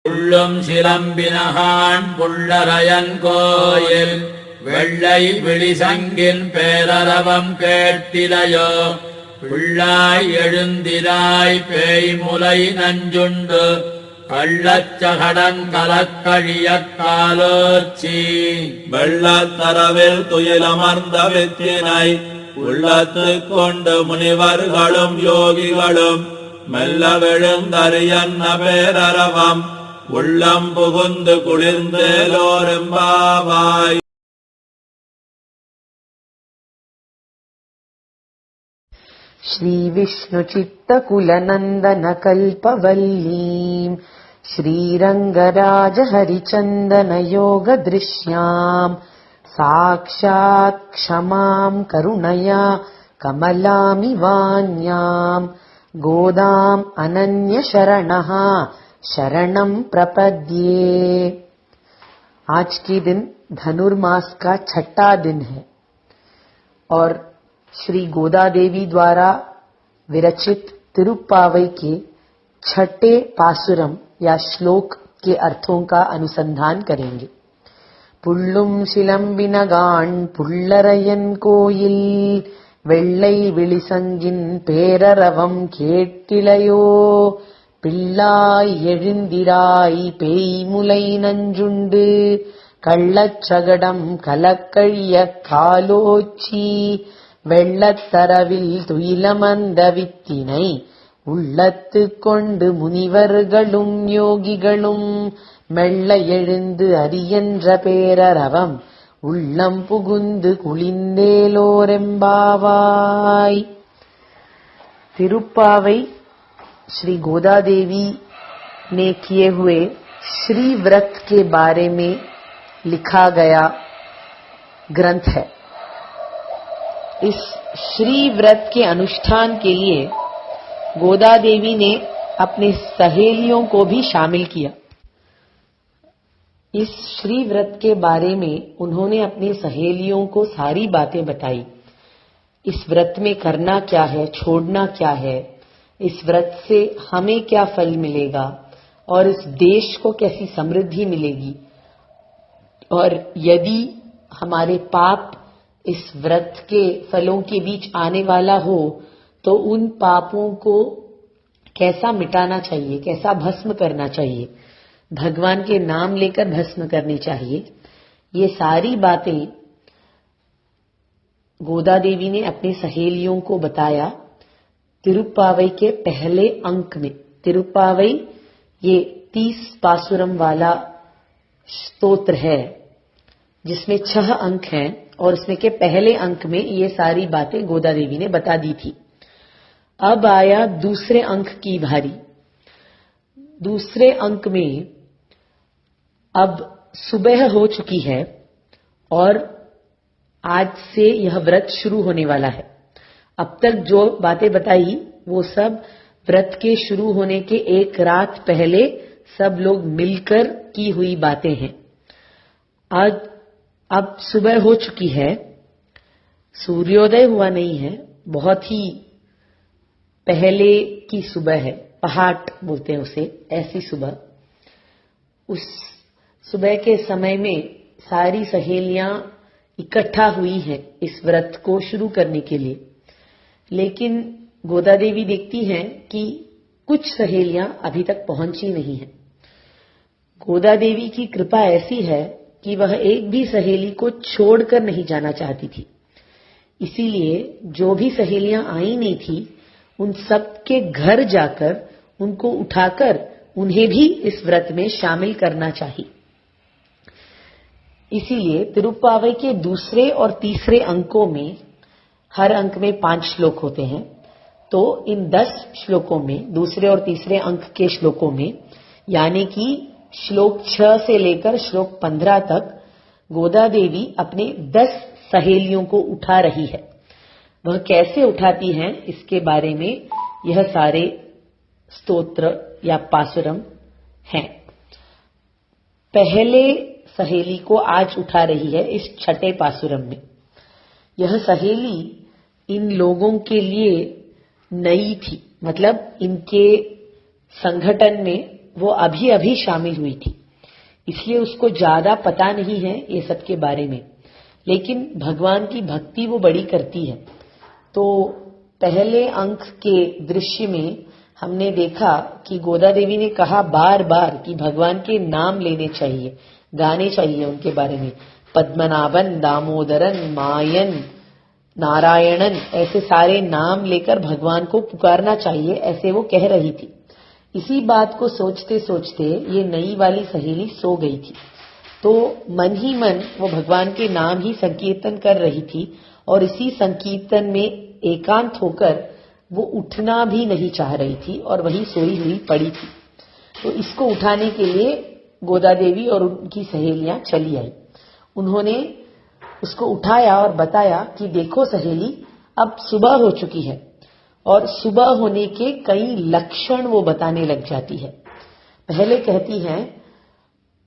புள்ளும் சிலம்பினகான் புள்ளரையன் கோயில் வெள்ளை விழிசங்கின் பேரரவம் கேட்டிலையோ பிள்ளாய் எழுந்திராய் பேய்முலை நஞ்சுண்டு கள்ளச்சகடன் கலக்கழியக் காலோச்சி வெள்ளத்தரவில் துயிலமர்ந்த வித்தினை உள்ளத்துக் கொண்டு முனிவர்களும் யோகிகளும் மெல்ல விழுந்தறியன்ன பேரரவம் உள்ளம் புகுந்து குளிர்ந்தேலோரெம்பாவாய். श्री विष्णु चित्तकुलनन्दन कल्पवल्लीं श्रीरंगराज हरिचन्दन योग दृश्यां साक्षात् क्षमां करुणया कमलामिवान्यां गोदाम् अनन्य शरणः शरणं प्रपद्ये। आज के दिन धनुर्मास का छठा दिन है और श्री गोदा देवी द्वारा विरचित तिरुप्पावई के छठे पासुरम या श्लोक के अर्थों का अनुसंधान करेंगे। पुल्लुम शिलंबिनगान पुल्लरयन कोयिल வெள்ளை விழிசங்கின் பேரரவம் கேட்டிலையோ பிள்ளாய் எழுந்திராய் பேய்முலை நஞ்சுண்டு கள்ளச்சகடம் கலக்கழிய காலோச்சி வெள்ளத்தரவில் துயிலமர்ந்த வித்தினை உள்ளத்து கொண்டு முனிவர்களும் யோகிகளும் மெல்ல எழுந்து அரியன்ற பேரரவம் உள்ளம் புகுந்து குளிந்தேலோரெம்பாவாய்। तिरुप्पावई श्री गोदा देवी ने किए हुए श्री व्रत के बारे में लिखा गया ग्रंथ है। इस श्री व्रत के अनुष्ठान के लिए गोदा देवी ने अपने सहेलियों को भी शामिल किया। इस श्री व्रत के बारे में उन्होंने अपनी सहेलियों को सारी बातें बताई। इस व्रत में करना क्या है, छोड़ना क्या है, इस व्रत से हमें क्या फल मिलेगा और इस देश को कैसी समृद्धि मिलेगी, और यदि हमारे पाप इस व्रत के फलों के बीच आने वाला हो तो उन पापों को कैसा मिटाना चाहिए, कैसा भस्म करना चाहिए, भगवान के नाम लेकर भस्म करनी चाहिए। ये सारी बातें गोदा देवी ने अपनी सहेलियों को बताया तिरुप्पावई के पहले अंक में। तिरुप्पावई ये 30 पासुरम वाला स्तोत्र है जिसमें 6 अंक हैं और इसमें के पहले अंक में ये सारी बातें गोदा देवी ने बता दी थी। अब आया दूसरे अंक की बारी। दूसरे अंक में अब सुबह हो चुकी है और आज से यह व्रत शुरू होने वाला है। अब तक जो बातें बताई वो सब व्रत के शुरू होने के एक रात पहले सब लोग मिलकर की हुई बातें हैं। आज अब सुबह हो चुकी है, सूर्योदय हुआ नहीं है, बहुत ही पहले की सुबह है, पहाट बोलते हैं उसे, ऐसी सुबह। उस सुबह के समय में सारी सहेलियां इकट्ठा हुई हैं इस व्रत को शुरू करने के लिए, लेकिन गोदा देवी देखती हैं कि कुछ सहेलियां अभी तक पहुंची नहीं हैं। गोदा देवी की कृपा ऐसी है कि वह एक भी सहेली को छोड़कर नहीं जाना चाहती थी, इसीलिए जो भी सहेलियां आई नहीं थी उन सब के घर जाकर उनको उठाकर उन्हें भी इस व्रत में शामिल करना चाहिए। इसीलिए तिरुप्पावई के दूसरे और तीसरे अंकों में हर अंक में 5 श्लोक होते हैं, तो इन 10 श्लोकों में दूसरे और तीसरे अंक के श्लोकों में यानी कि श्लोक 6 से लेकर श्लोक 15 तक गोदा देवी अपने 10 सहेलियों को उठा रही है। वह कैसे उठाती हैं इसके बारे में यह सारे स्तोत्र या पासुरम हैं। पहले सहेली को आज उठा रही है इस छठे पासुरम में। यह सहेली इन लोगों के लिए नई थी, मतलब इनके संगठन में वो अभी अभी शामिल हुई थी, इसलिए उसको ज्यादा पता नहीं है ये सब के बारे में, लेकिन भगवान की भक्ति वो बड़ी करती है। तो पहले अंक के दृश्य में हमने देखा कि गोदा देवी ने कहा बार बार कि भगवान के नाम लेने चाहिए, गाने चाहिए उनके बारे में, पद्मनाभन, दामोदरन, मायन, नारायणन, ऐसे सारे नाम लेकर भगवान को पुकारना चाहिए, ऐसे वो कह रही थी। इसी बात को सोचते सोचते ये नई वाली सहेली सो गई थी, तो मन ही मन वो भगवान के नाम ही संकीर्तन कर रही थी और इसी संकीर्तन में एकांत होकर वो उठना भी नहीं चाह रही थी और वही सोई हुई पड़ी थी। तो इसको उठाने के लिए गोदा देवी और उनकी सहेलियां चली आई। उन्होंने उसको उठाया और बताया कि देखो सहेली, अब सुबह हो चुकी है, और सुबह होने के कई लक्षण वो बताने लग जाती है। पहले कहती हैं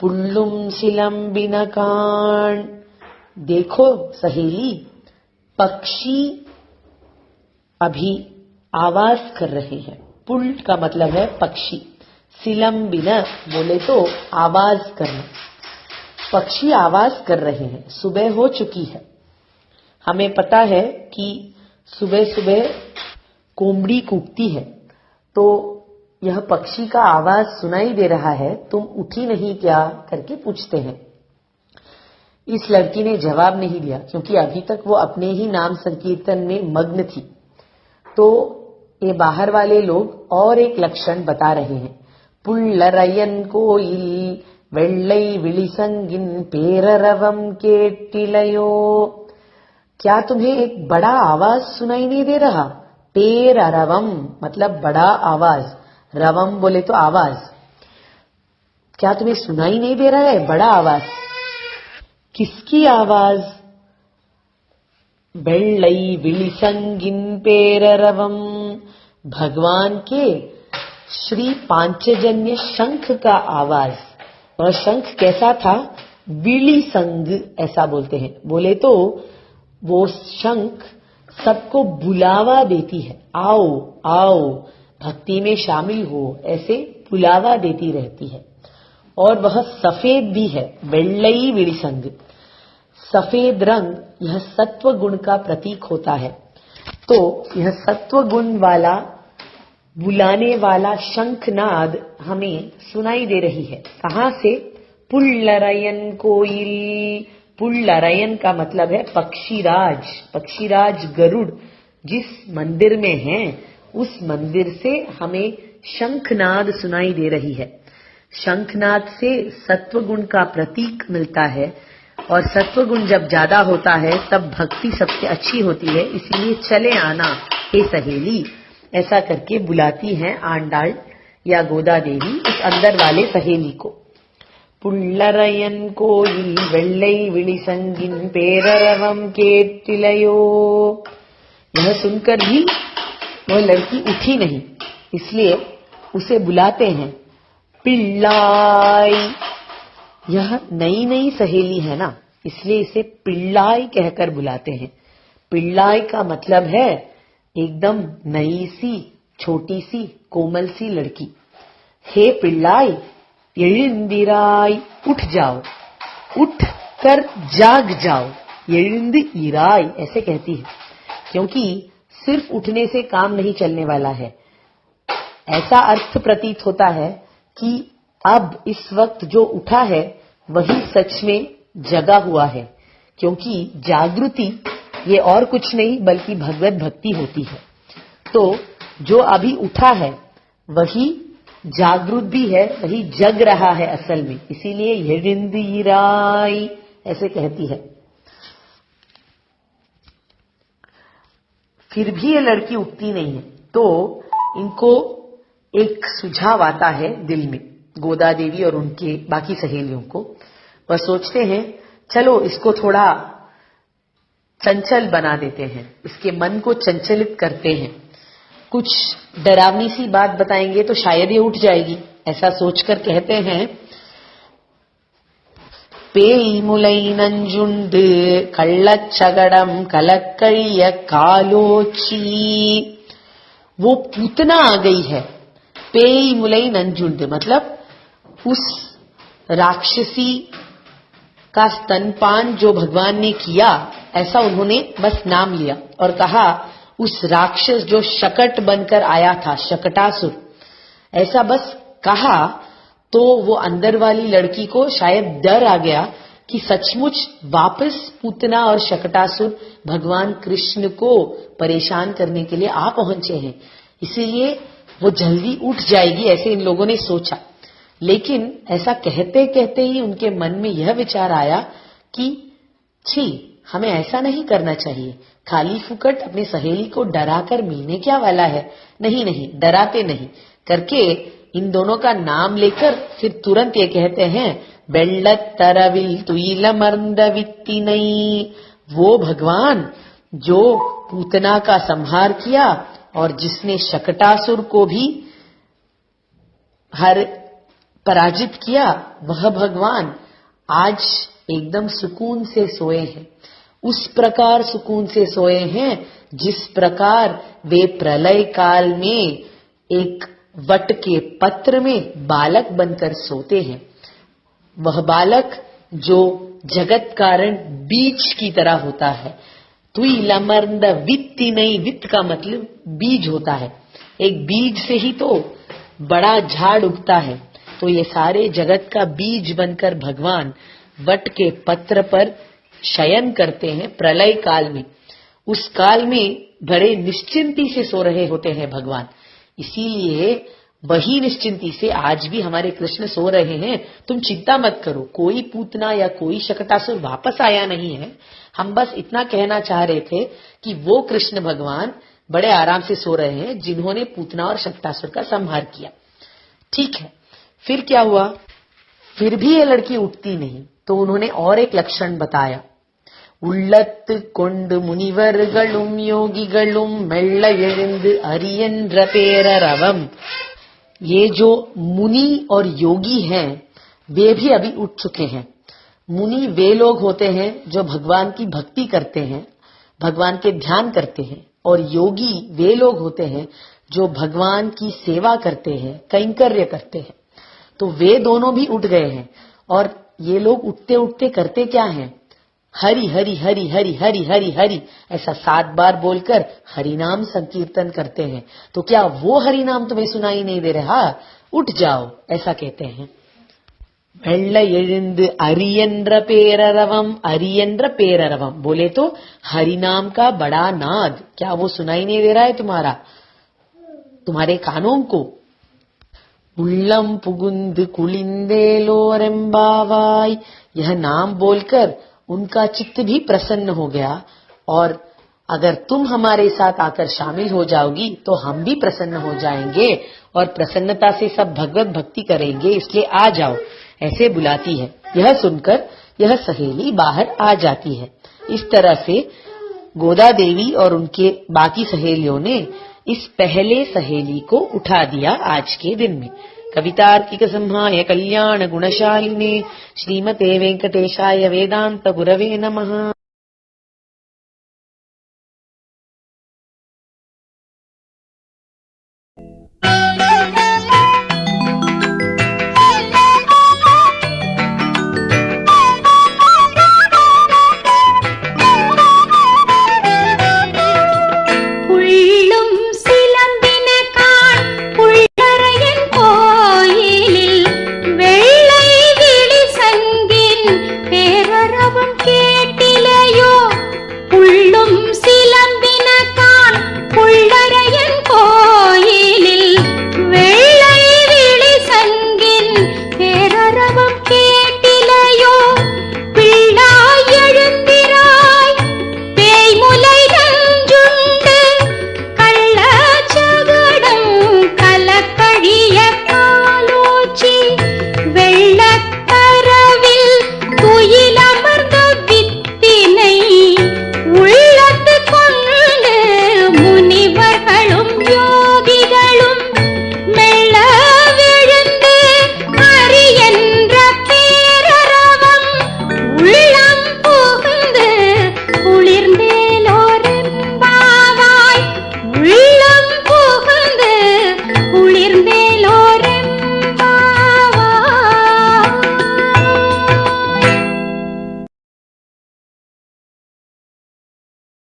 पुल्लुम शिलम बिनकान, देखो सहेली, पक्षी अभी आवाज कर रहे हैं। पुल का मतलब है पक्षी, सिलम बिना बोले तो आवाज करना, पक्षी आवाज कर रहे हैं, सुबह हो चुकी है। हमें पता है कि सुबह सुबह कोमड़ी कूकती है, तो यह पक्षी का आवाज सुनाई दे रहा है, तुम उठी नहीं क्या करके पूछते हैं। इस लड़की ने जवाब नहीं दिया क्योंकि अभी तक वो अपने ही नाम संकीर्तन में मग्न थी। तो ये बाहर वाले लोग और एक लक्षण बता रहे हैं, पुल्लरयन कोयिल वेल्लै विलिसंगिन पेररवम केट्टिलयो, क्या तुम्हें एक बड़ा आवाज सुनाई नहीं दे रहा? पेररवम मतलब बड़ा आवाज, रवम बोले तो आवाज, क्या तुम्हें सुनाई नहीं दे रहा है बड़ा आवाज? किसकी आवाज? वेल्लै विलिसंगिन पेररवम, भगवान के श्री पांचजन्य शंख का आवाज। वह शंख कैसा था? विलिसंग ऐसा बोलते हैं। बोले तो वो शंख सबको बुलावा देती है, आओ आओ भक्ति में शामिल हो, ऐसे बुलावा देती रहती है। और वह सफेद भी है, वेल्लै विलिसंग, सफेद रंग यह सत्व गुण का प्रतीक होता है। तो यह सत्व गुण वाला बुलाने वाला शंखनाद हमें सुनाई दे रही है। कहां से? पुल्लरयन कोयिल, पुल्लरयन का मतलब है पक्षीराज, पक्षीराज गरुड़ जिस मंदिर में है उस मंदिर से हमें शंखनाद सुनाई दे रही है। शंखनाद से सत्व गुण का प्रतीक मिलता है, और सत्व गुण जब ज्यादा होता है तब भक्ति सबसे अच्छी होती है, इसलिए चले आना हे सहेली, ऐसा करके बुलाती हैं आंडाल या गोदा देवी उस अंदर वाले सहेली को। पुल्लरयन कोयिल वेल्लै विलिसंगिन पेररवम केट्टिलयो, यह सुनकर भी वह लड़की उठी नहीं, इसलिए उसे बुलाते हैं पिल्लाई। यह नई नई सहेली है ना, इसलिए इसे पिल्लाई कहकर बुलाते हैं। पिल्लाई का मतलब है एकदम नई सी, छोटी सी, कोमल सी लड़की। हे पिल्लाई, एळिंदिराई, उठ जाओ, उठ कर जाग जाओ, एळिंदिराई ऐसे कहती है, क्योंकि सिर्फ उठने से काम नहीं चलने वाला है। ऐसा अर्थ प्रतीत होता है कि अब इस वक्त जो उठा है वही सच में जगा हुआ है, क्योंकि जागृति ये और कुछ नहीं बल्कि भगवत भक्ति होती है। तो जो अभी उठा है वही जागृत भी है, वही जग रहा है असल में, इसीलिए एळिंदिराई ऐसे कहती है। फिर भी ये लड़की उठती नहीं है, तो इनको एक सुझाव आता है दिल में, गोदा देवी और उनके बाकी सहेलियों को। वह सोचते हैं चलो इसको थोड़ा चंचल बना देते हैं, इसके मन को चंचलित करते हैं, कुछ डरावनी सी बात बताएंगे तो शायद ये उठ जाएगी, ऐसा सोचकर कहते हैं பேய் முலை நஞ்சுண்டு கள்ளச்சகடம் கலக்கழிய कालोची, वो पूतना आ गई है। पेई मुलई नंजुंड मतलब उस राक्षसी का स्तनपान जो भगवान ने किया, ऐसा उन्होंने बस नाम लिया और कहा उस राक्षस जो शकट बनकर आया था, शकटासुर, ऐसा बस कहा तो वो अंदर वाली लड़की को शायद डर आ गया कि सचमुच वापस पूतना और शकटासुर भगवान कृष्ण को परेशान करने के लिए आ पहुंचे हैं, इसीलिए वो जल्दी उठ जाएगी, ऐसे इन लोगों ने सोचा। लेकिन ऐसा कहते कहते ही उनके मन में यह विचार आया कि छी, हमें ऐसा नहीं करना चाहिए, खाली फुकट अपने सहेली को डराकर मिलने क्या वाला है, नहीं नहीं, डराते नहीं करके इन दोनों का नाम लेकर फिर तुरंत ये कहते हैं बेल्लतरविल तुइलमर्दवित्तिनै, वो भगवान जो पूतना का संहार किया और जिसने शकटासुर को भी हर पराजित किया, वह भगवान आज एकदम सुकून से सोए हैं, उस प्रकार सुकून से सोए हैं जिस प्रकार वे प्रलय काल में एक वट के पत्र में बालक बनकर सोते हैं। वह बालक जो जगत कारण बीज की तरह होता है। तुइलमर्द वित्ति नहीं, वित्त का मतलब बीज होता है, एक बीज से ही तो बड़ा झाड़ उगता है। तो ये सारे जगत का बीज बनकर भगवान वट के पत्र पर शयन करते हैं प्रलय काल में। उस काल में बड़े निश्चिंती से सो रहे होते हैं भगवान, इसीलिए वही निश्चिंती से आज भी हमारे कृष्ण सो रहे हैं। तुम चिंता मत करो, कोई पूतना या कोई शकटासुर वापस आया नहीं है। हम बस इतना कहना चाह रहे थे कि वो कृष्ण भगवान बड़े आराम से सो रहे हैं जिन्होंने पूतना और शकटासुर का संहार किया। ठीक है, फिर क्या हुआ? फिर भी ये लड़की उठती नहीं, तो उन्होंने और एक लक्षण बताया। உள்ளத்து கொண்டு முனிவர்களும் யோகிகளும் மெல்ல எழுந்து அரியன்ற பேரரவம்। ये जो मुनि और योगी हैं वे भी अभी उठ चुके हैं। मुनि वे लोग होते हैं जो भगवान की भक्ति करते हैं, भगवान के ध्यान करते हैं, और योगी वे लोग होते हैं जो भगवान की सेवा करते हैं, कैंकर्य करते हैं। तो वे दोनों भी उठ गए हैं और ये लोग उठते उठते करते क्या हैं? हरि हरि हरि हरि हरि हरि हरि ऐसा 7 बार बोलकर हरि नाम संकीर्तन करते हैं। तो क्या वो हरि नाम तुम्हें सुनाई नहीं दे रहा? उठ जाओ, ऐसा कहते हैं। வெள்ள எழுந்து अरियंद्र पेररवम, अरियंद्र पेररवम बोले तो हरि नाम का बड़ा नाद, क्या वो सुनाई नहीं दे रहा है तुम्हारे कानों को? உள்ளம் புகுந்து குளிந்தேலோரெம்பாவாய், यह नाम बोलकर उनका चित्त भी प्रसन्न हो गया, और अगर तुम हमारे साथ आकर शामिल हो जाओगी तो हम भी प्रसन्न हो जाएंगे और प्रसन्नता से सब भगवत भक्ति करेंगे, इसलिए आ जाओ, ऐसे बुलाती है। यह सुनकर यह सहेली बाहर आ जाती है। इस तरह से गोदा देवी और उनके बाकी सहेलियों ने इस पहले सहेली को उठा दिया आज के दिन में। कवितार्किक संहाय कल्याण गुणशालिने श्रीमते वेंकटेशाय वेदांत गुरवे नमः।